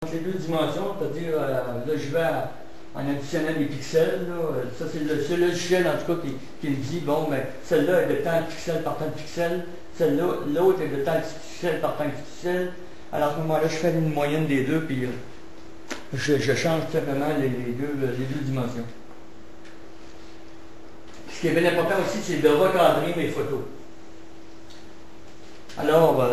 Entre les deux dimensions, c'est-à-dire, là, je vais en additionnant des pixels. Là, ça, c'est le logiciel, en tout cas, qui me dit, bon, mais celle-là est de tant de pixels par tant de pixels, celle-là, l'autre est de tant de pixels par tant de pixels. Alors, à ce moment-là, je fais une moyenne des deux, puis je change tout simplement les deux dimensions. Ce qui est bien important aussi, c'est de recadrer mes photos. Alors,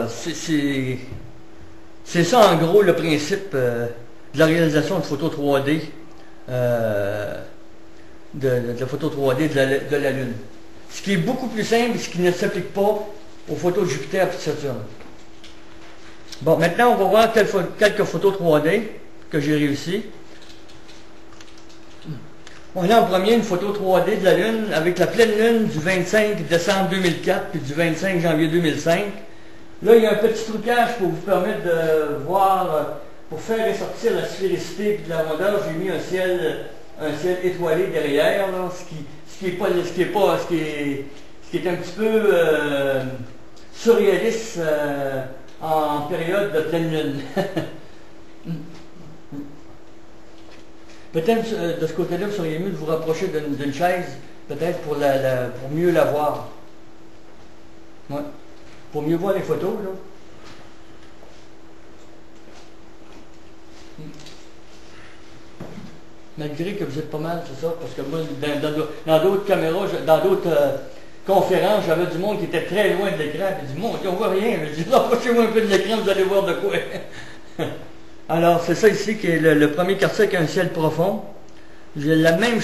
c'est ça en gros le principe de la réalisation de photos 3D, de photos 3D de la Lune. Ce qui est beaucoup plus simple et ce qui ne s'applique pas aux photos de Jupiter et de Saturne. Bon, maintenant on va voir quelques photos 3D que j'ai réussi. On a en premier une photo 3D de la Lune avec la pleine Lune du 25 décembre 2004 puis du 25 janvier 2005. Là, il y a un petit trucage pour vous permettre de voir, pour faire ressortir la sphéricité et de la rondeur. J'ai mis un ciel étoilé derrière, là, ce qui est un petit peu surréaliste en période de pleine Lune. Peut-être de ce côté-là, vous seriez mieux de vous rapprocher d'une chaise, peut-être pour mieux la voir. Ouais. Pour mieux voir les photos, là. Malgré que vous êtes pas mal, c'est ça, parce que moi, dans d'autres caméras, dans d'autres conférences, j'avais du monde qui était très loin de l'écran, puis du monde, on voit rien. Je dis, rapprochez-moi un peu de l'écran, vous allez voir de quoi. Alors, c'est ça ici qui est le premier quartier avec un ciel profond. J'ai la même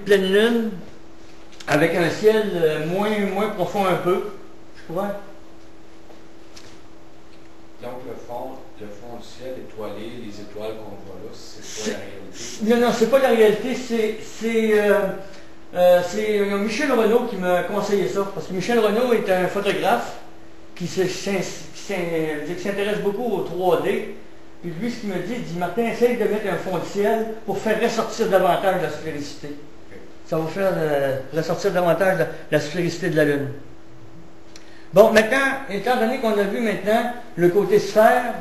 pleine lune, avec un ciel moins profond un peu. Ouais. Donc le fond du ciel étoilé, les étoiles qu'on voit là, c'est pas la réalité? Non, non, c'est pas la réalité, c'est Michel Renaud qui m'a conseillé ça, parce que Michel Renaud est un photographe qui s'intéresse beaucoup au 3D, puis lui, ce qu'il me dit, il dit, Martin, essaye de mettre un fond de ciel pour faire ressortir davantage la sphéricité. Ça va faire ressortir davantage la sphéricité de la Lune. Bon, maintenant, étant donné qu'on a vu maintenant le côté sphère,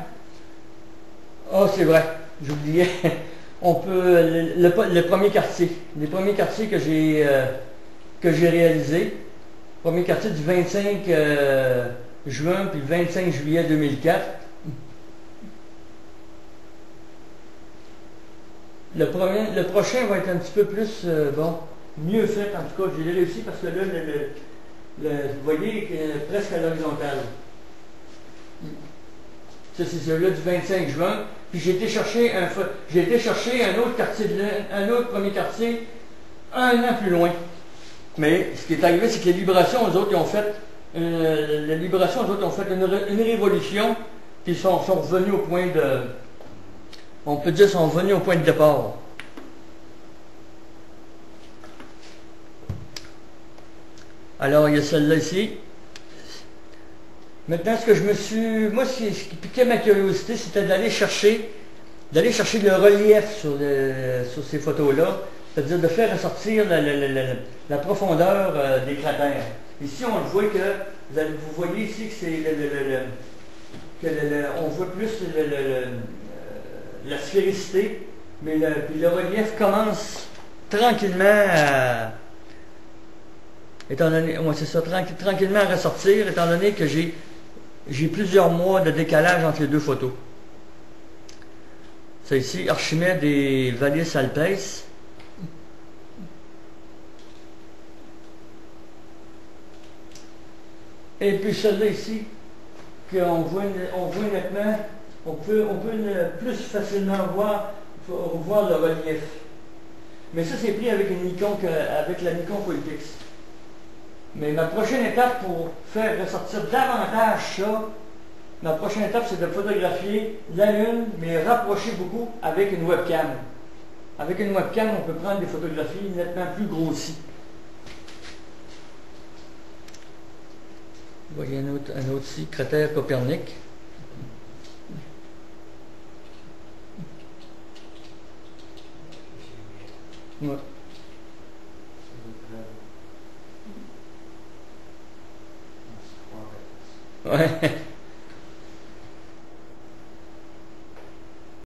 c'est vrai, j'oubliais, on peut, le premier quartier, les premiers quartiers que j'ai réalisés, premier quartier du 25 juin puis le 25 juillet 2004. Le prochain va être un petit peu plus, mieux fait, en tout cas, j'ai réussi parce que là, vous voyez, presque à l'horizontale. Ça, c'est celui-là du 25 juin. Puis j'ai été chercher un autre quartier un autre premier quartier, un an plus loin. Mais ce qui est arrivé, c'est que les vibrations, eux autres, ils ont fait une révolution, puis ils sont revenus au point de. On peut dire sont revenus au point de départ. Alors, il y a celle-là ici. Maintenant, ce que je me suis... Moi, ce qui piquait ma curiosité, c'était d'aller chercher le relief sur ces photos-là, c'est-à-dire de faire ressortir la profondeur des cratères. Ici, on le voit que... Vous voyez ici que c'est on voit plus la sphéricité, mais puis le relief commence tranquillement à... tranquillement à ressortir, étant donné que j'ai plusieurs mois de décalage entre les deux photos. C'est ici, Archimède et Vallis Alpes. Et puis celle-là ici, qu'on voit nettement, on peut plus facilement voir le relief. Mais ça, c'est pris avec la Nikon Coolpix. Mais ma prochaine étape pour faire ressortir davantage ça, ma prochaine étape, c'est de photographier la Lune, mais rapprocher beaucoup avec une webcam. Avec une webcam, on peut prendre des photographies nettement plus grossies. Vous voyez un autre ici, cratère Copernic. Ouais. Ouais.